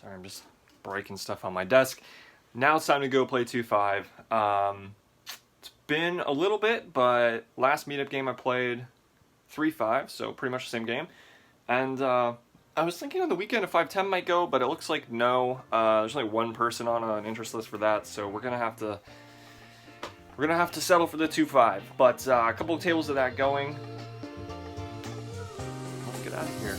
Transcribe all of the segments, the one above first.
Sorry, I'm just breaking stuff on my desk. Now it's time to go play 2-5. It's been a little bit, but last meetup game I played 3-5, so pretty much the same game. And I was thinking on the weekend if 5-10 might go, but it looks like no. There's only one person on an interest list for that, so we're gonna have to settle for the 2-5. But a couple of tables of that going. Let's get out of here.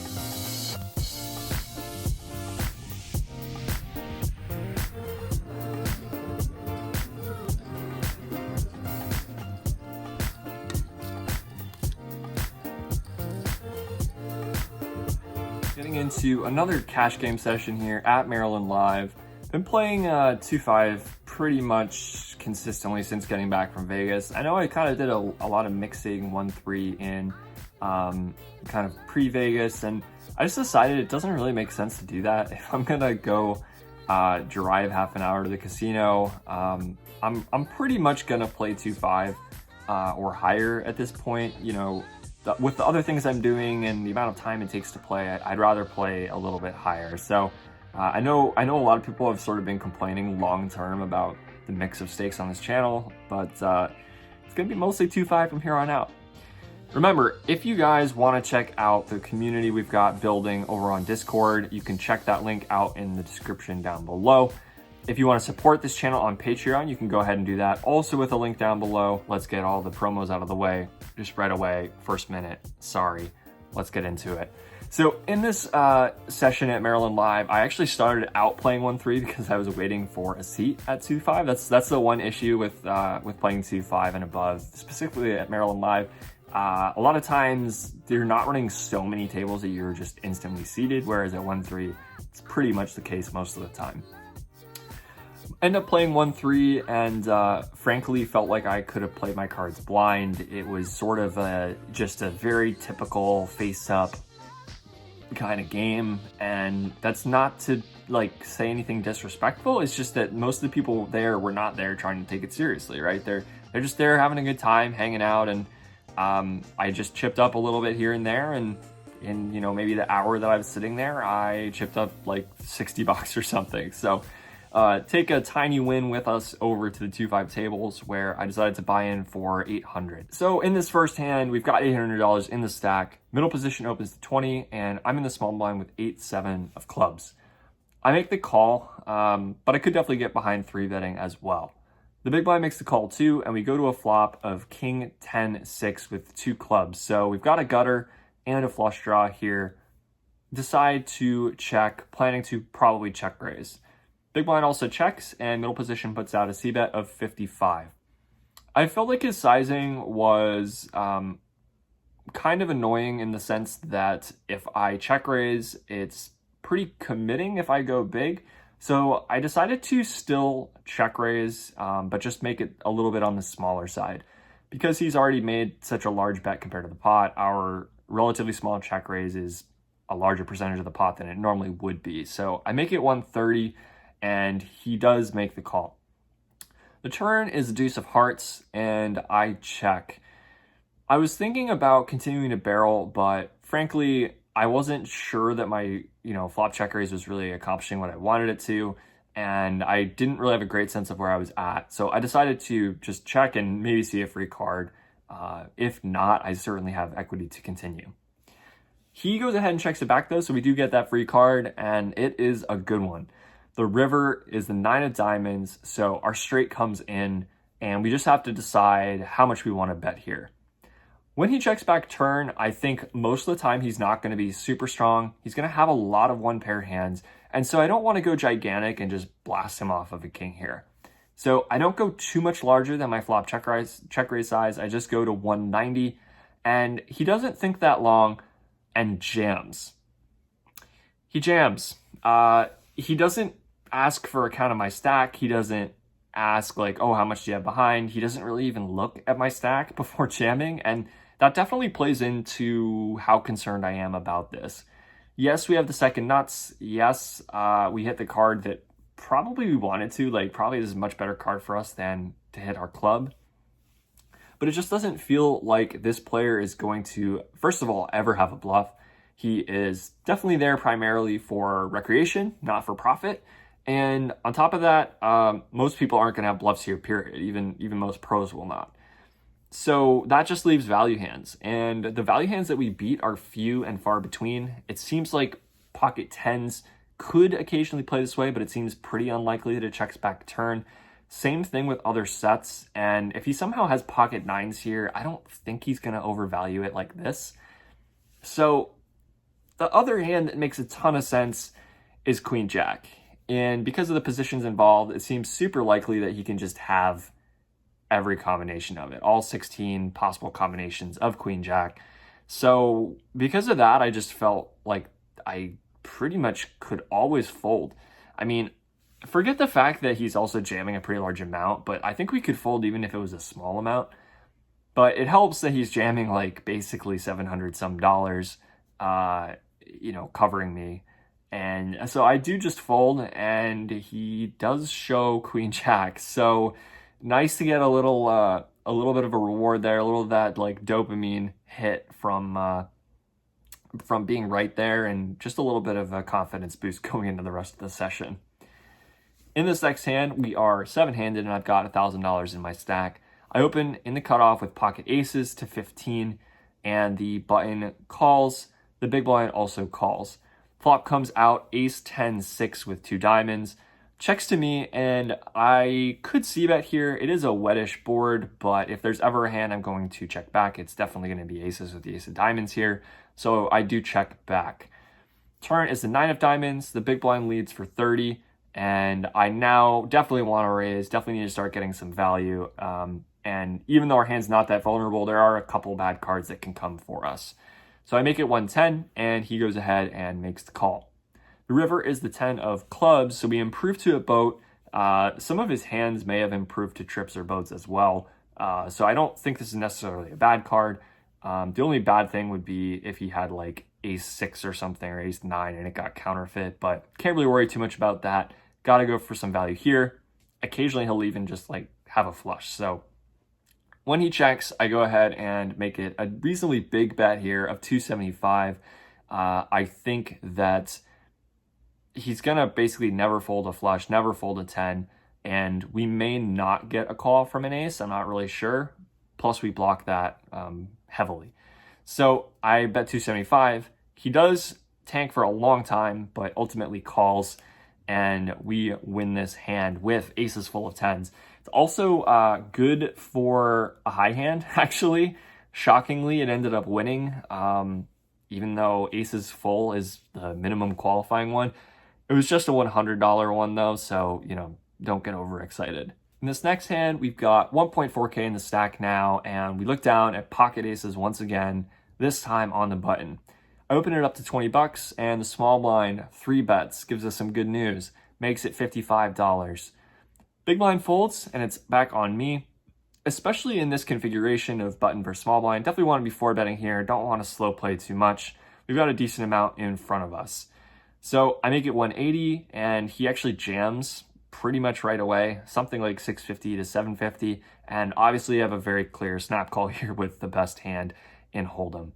Getting into another cash game session here at Maryland Live. Been playing 2-5 pretty much consistently since getting back from Vegas. I know I kind of did a lot of mixing 1-3 in kind of pre-Vegas, and I just decided it doesn't really make sense to do that. If I'm gonna go drive half an hour to the casino, I'm pretty much gonna play 2-5 or higher at this point. You know, with the other things I'm doing and the amount of time it takes to play, I'd rather play a little bit higher. So I know a lot of people have sort of been complaining long term about the mix of stakes on this channel, but it's gonna be mostly 2-5 from here on out. Remember, if you guys want to check out the community we've got building over on Discord, you can check that link out in the description down below. If you want to support this channel on Patreon, you can go ahead and do that. Also with a link down below. Let's get all the promos out of the way just right away. First minute, sorry. Let's get into it. So in this session at Maryland Live, I actually started out playing 1-3 because I was waiting for a seat at 2-5. That's the one issue with playing 2-5 and above, specifically at Maryland Live. A lot of times they're not running so many tables that you're just instantly seated, whereas at 1-3, it's pretty much the case most of the time. End up playing 1-3 and frankly felt like I could have played my cards blind. It was sort of just a very typical face-up kind of game, and that's not to like say anything disrespectful. It's just that most of the people there were not there trying to take it seriously, right? They're just there having a good time, hanging out, and I just chipped up a little bit here and there, and in, you know, maybe the hour that I was sitting there, I chipped up like 60 bucks or something. So take a tiny win with us over to the 2-5 tables, where I decided to buy in for 800. So in this first hand, we've got $800 in the stack. Middle position opens to 20, and I'm in the small blind with 8-7 of clubs. I make the call, but I could definitely get behind 3-betting as well. The big blind makes the call too, and we go to a flop of king 10-6 with 2 clubs. So we've got a gutter and a flush draw here. Decide to check, planning to probably check raise. Big blind also checks, and middle position puts out a c-bet of 55. I felt like his sizing was kind of annoying in the sense that if I check raise, it's pretty committing if I go big. So I decided to still check raise, but just make it a little bit on the smaller side. Because he's already made such a large bet compared to the pot, our relatively small check raise is a larger percentage of the pot than it normally would be. So I make it 130, and he does make the call. The turn is the deuce of hearts, and I check. I was thinking about continuing to barrel, but frankly, I wasn't sure that my, flop check raise was really accomplishing what I wanted it to, and I didn't really have a great sense of where I was at. So I decided to just check and maybe see a free card. If not, I certainly have equity to continue. He goes ahead and checks it back though, so we do get that free card, and it is a good one. The river is the 9 of diamonds, so our straight comes in, and we just have to decide how much we want to bet here. When he checks back turn, I think most of the time he's not going to be super strong. He's going to have a lot of one-pair hands, and so I don't want to go gigantic and just blast him off of a king here. So I don't go too much larger than my flop check raise size. I just go to 190, and he doesn't think that long and jams. He jams. He doesn't ask for a count of my stack. He doesn't ask like, oh, how much do you have behind? He doesn't really even look at my stack before jamming, and that definitely plays into how concerned I am about this. Yes, we have the second nuts. Yes, we hit the card that probably we wanted to. Like, probably this is a much better card for us than to hit our club. But it just doesn't feel like this player is going to, first of all, ever have a bluff. He is definitely there primarily for recreation, not for profit. And on top of that, most people aren't going to have bluffs here, period. Even most pros will not. So that just leaves value hands. And the value hands that we beat are few and far between. It seems like pocket tens could occasionally play this way, but it seems pretty unlikely that it checks back turn. Same thing with other sets. And if he somehow has pocket nines here, I don't think he's going to overvalue it like this. So the other hand that makes a ton of sense is Queen Jack. And because of the positions involved, it seems super likely that he can just have every combination of it, all 16 possible combinations of Queen Jack. So because of that, I just felt like I pretty much could always fold. I mean, forget the fact that he's also jamming a pretty large amount, but I think we could fold even if it was a small amount. But it helps that he's jamming like basically 700 some dollars, covering me. And so I do just fold, and he does show Queen Jack. So nice to get a little bit of a reward there, a little of that like dopamine hit from being right there, and just a little bit of a confidence boost going into the rest of the session. In this next hand, we are 7-handed, and I've got $1,000 in my stack. I open in the cutoff with pocket aces to 15, and the button calls. The big blind also calls. Flop comes out ace 10 6 with 2 diamonds. Checks to me, and I could see bet here. It is a wettish board, but if there's ever a hand I'm going to check back, it's definitely going to be aces with the ace of diamonds here. So I do check back. Turn is the 9 of diamonds. The big blind leads for 30, and I now definitely want to raise, definitely need to start getting some value. And even though our hand's not that vulnerable, there are a couple bad cards that can come for us. So I make it 110, and he goes ahead and makes the call. The river is the 10 of clubs, so we improve to a boat. Some of his hands may have improved to trips or boats as well. So I don't think this is necessarily a bad card. The only bad thing would be if he had like ace 6 or something, or ace 9, and it got counterfeit, but can't really worry too much about that. Got to go for some value here. Occasionally he'll even just like have a flush. So when he checks, I go ahead and make it a reasonably big bet here of 275. I think that he's going to basically never fold a flush, never fold a 10, and we may not get a call from an ace. I'm not really sure. Plus, we block that heavily. So I bet 275. He does tank for a long time, but ultimately calls, and we win this hand with aces full of 10s. It's also good for a high hand, actually. Shockingly, it ended up winning, even though aces full is the minimum qualifying one. It was just a $100 one, though, so, don't get overexcited. In this next hand, we've got 1.4K in the stack now, and we look down at pocket aces once again, this time on the button. I open it up to 20 bucks, and the small blind, 3 bets, gives us some good news, makes it $55. Big blind folds, and it's back on me, especially in this configuration of button versus small blind. Definitely want to be 4-betting here, don't want to slow play too much. We've got a decent amount in front of us. So I make it 180, and he actually jams pretty much right away, something like 650 to 750, and obviously I have a very clear snap call here with the best hand in Hold'em.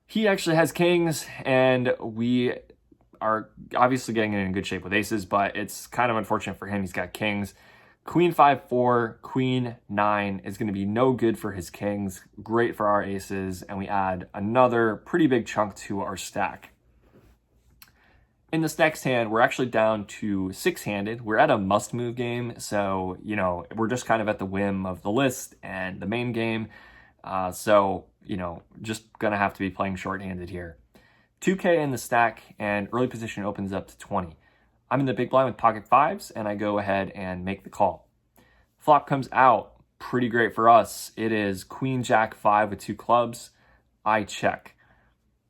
He actually has kings, and we are obviously getting in good shape with aces, but it's kind of unfortunate for him. He's got kings. Queen 5-4, queen 9 is going to be no good for his kings, great for our aces, and we add another pretty big chunk to our stack. In this next hand, we're actually down to 6-handed. We're at a must-move game, so, we're just kind of at the whim of the list and the main game. Just gonna have to be playing short-handed here. 2K in the stack, and early position opens up to 20. I'm in the big blind with pocket 5s, and I go ahead and make the call. Flop comes out, pretty great for us. It is Queen Jack 5 with 2 clubs. I check.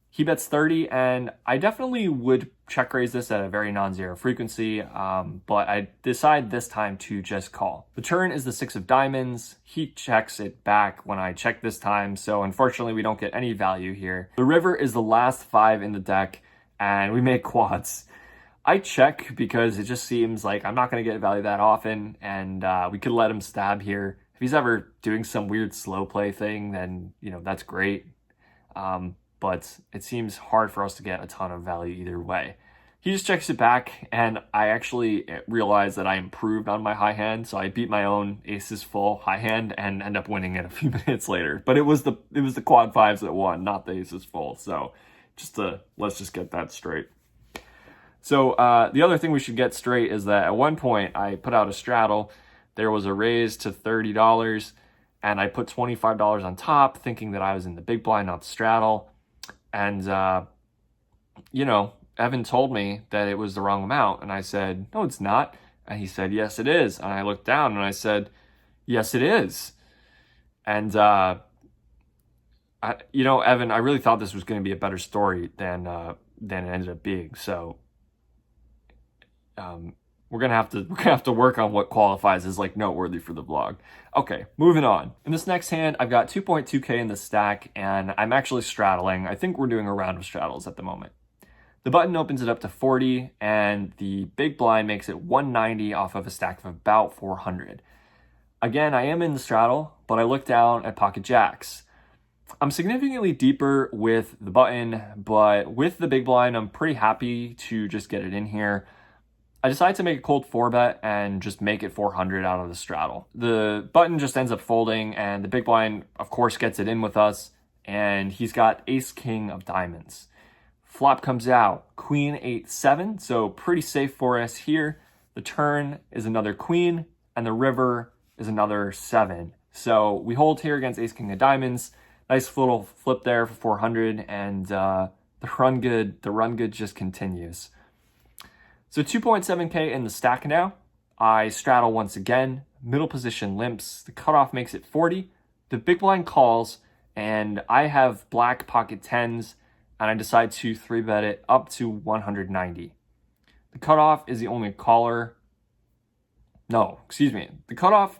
He bets 30, and I definitely would check raise this at a very non-zero frequency, but I decide this time to just call. The turn is the 6 of diamonds. He checks it back when I check this time, so unfortunately we don't get any value here. The river is the last 5 in the deck, and we make quads. I check because it just seems like I'm not going to get value that often, and we could let him stab here. If he's ever doing some weird slow play thing, then, that's great. but it seems hard for us to get a ton of value either way. He just checks it back, and I actually realized that I improved on my high hand, so I beat my own aces full high hand and end up winning it a few minutes later. But it was the quad fives that won, not the aces full. So let's just get that straight. So the other thing we should get straight is that at one point I put out a straddle. There was a raise to $30, and I put $25 on top, thinking that I was in the big blind, not the straddle. And Evan told me that it was the wrong amount, and I said, no, it's not. And he said, yes, it is. And I looked down and I said, yes, it is. And, Evan, I really thought this was going to be a better story than it ended up being. So, we're gonna have to work on what qualifies as like noteworthy for the vlog. Okay, moving on. In this next hand, I've got 2.2k in the stack, and I'm actually straddling. I think we're doing a round of straddles at the moment. The button opens it up to 40, and the big blind makes it 190 off of a stack of about 400. Again, I am in the straddle, but I look down at pocket jacks. I'm significantly deeper with the button, but with the big blind, I'm pretty happy to just get it in here. I decided to make a cold 4-bet and just make it 400 out of the straddle. The button just ends up folding, and the big blind, of course, gets it in with us, and he's got ace-king of diamonds. Flop comes out, queen 8-7, so pretty safe for us here. The turn is another queen, and the river is another 7. So we hold here against ace-king of diamonds. Nice little flip there for 400, and the run good just continues. So 2.7k in the stack now. I straddle once again. Middle position limps. The cutoff makes it 40. The big blind calls, and I have black pocket 10s, and I decide to 3-bet it up to 190. The cutoff is the only caller. No, excuse me. The cutoff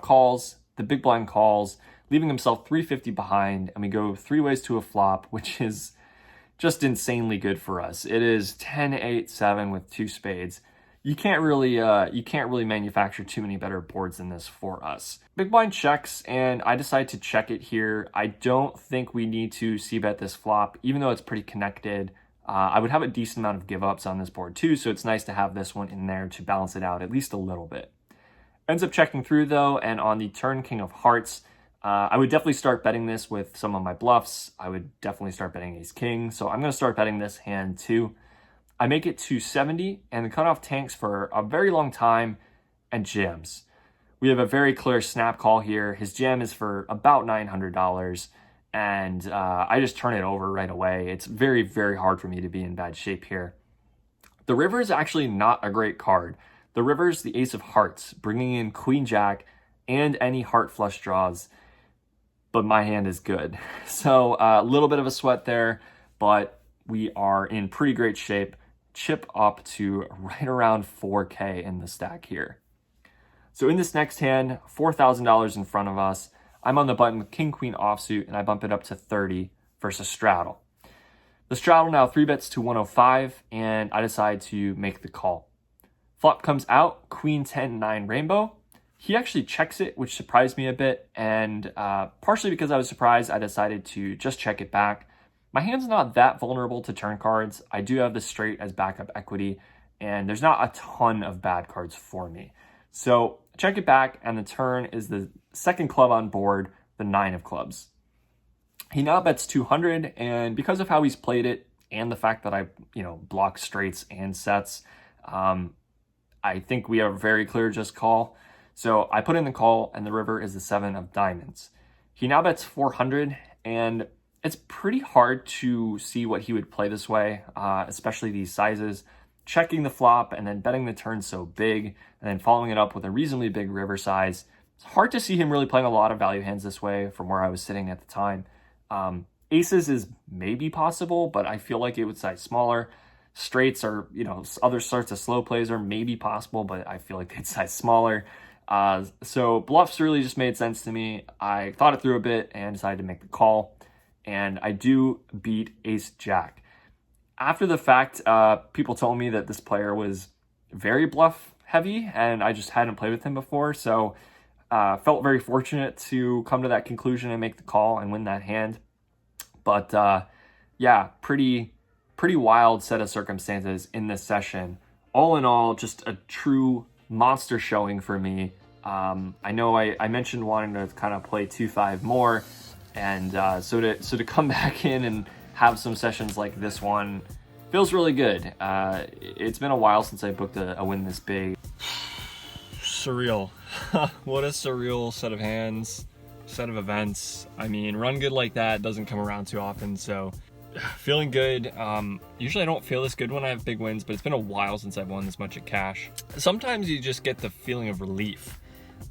calls, the big blind calls, leaving himself 350 behind, and we go 3 ways to a flop, which is just insanely good for us. It is 10-8-7 with 2 spades. You can't really manufacture too many better boards than this for us. Big blind checks, and I decide to check it here. I don't think we need to c-bet this flop, even though it's pretty connected. I would have a decent amount of give-ups on this board too, so it's nice to have this one in there to balance it out at least a little bit. Ends up checking through though, and on the turn king of hearts, I would definitely start betting this with some of my bluffs. I would definitely start betting ace-king, so I'm going to start betting this hand too. I make it to 70, and the cutoff tanks for a very long time and jams. We have a very clear snap call here. His jam is for about $900, and I just turn it over right away. It's very, very hard for me to be in bad shape here. The river is actually not a great card. The river is the ace of hearts, bringing in queen jack and any heart flush draws, but my hand is good. So a little bit of a sweat there, but we are in pretty great shape. Chip up to right around 4k in the stack here. So in this next hand, $4,000 in front of us. I'm on the button with king queen offsuit, and I bump it up to 30 versus straddle. The straddle now 3-bets to 105, and I decide to make the call. Flop comes out, queen 10-9 rainbow. He actually checks it, which surprised me a bit, and partially because I was surprised, I decided to just check it back. My hand's not that vulnerable to turn cards. I do have the straight as backup equity, and there's not a ton of bad cards for me. So check it back, and the turn is the second club on board, the 9 of clubs. He now bets 200, and because of how he's played it, and the fact that I, block straights and sets, I think we have a very clear just call. So I put in the call, and the river is the 7 of diamonds. He now bets 400, and it's pretty hard to see what he would play this way, especially these sizes. Checking the flop and then betting the turn so big, and then following it up with a reasonably big river size. It's hard to see him really playing a lot of value hands this way from where I was sitting at the time. Aces is maybe possible, but I feel like it would size smaller. Straights are, other sorts of slow plays are maybe possible, but I feel like they'd size smaller. So bluffs really just made sense to me. I thought it through a bit and decided to make the call. And I do beat ace jack. After the fact, people told me that this player was very bluff heavy, and I just hadn't played with him before, so felt very fortunate to come to that conclusion and make the call and win that hand. But yeah, pretty wild set of circumstances in this session. All in all, just a true monster showing for me. I know I mentioned wanting to kind of play 2-5 more, and so to come back in and have some sessions like this one feels really good. It's been a while since I booked a win this big. Surreal. What a surreal set of hands, set of events. I mean, run good like that doesn't come around too often, so feeling good. Usually I don't feel this good when I have big wins, but it's been a while since I've won this much at cash. Sometimes you just get the feeling of relief.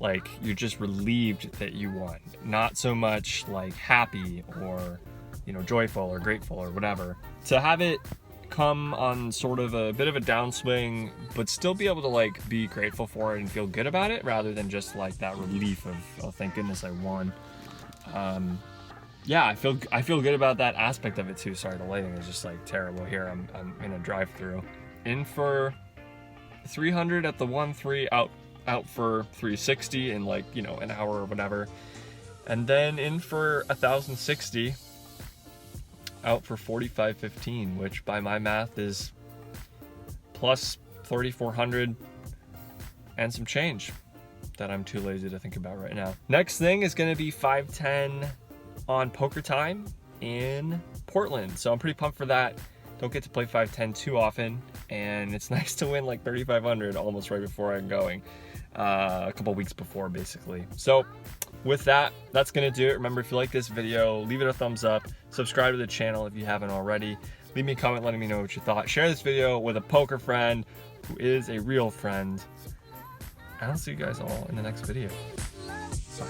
Like, you're just relieved that you won. Not so much like happy or, you know, joyful or grateful or whatever. To have it come on sort of a bit of a downswing, but still be able to like be grateful for it and feel good about it, rather than just like that relief of, oh, thank goodness I won. Yeah, I feel good about that aspect of it too. Sorry, the lighting is just like terrible here. I'm in a drive-through. In for 300 at the 1-3, out for 360 in like, you know, an hour or whatever. And then in for 1,060, out for 45.15, which by my math is plus 3,400 and some change that I'm too lazy to think about right now. Next thing is gonna be 510 on Poker Time in Portland. So I'm pretty pumped for that. Don't get to play 510 too often, and it's nice to win like 3,500 almost right before I'm going. A couple weeks before, basically. So with that, that's gonna do it. Remember, if you like this video, leave it a thumbs up, subscribe to the channel if you haven't already, leave me a comment letting me know what you thought, share this video with a poker friend who is a real friend, and I'll see you guys all in the next video. Bye.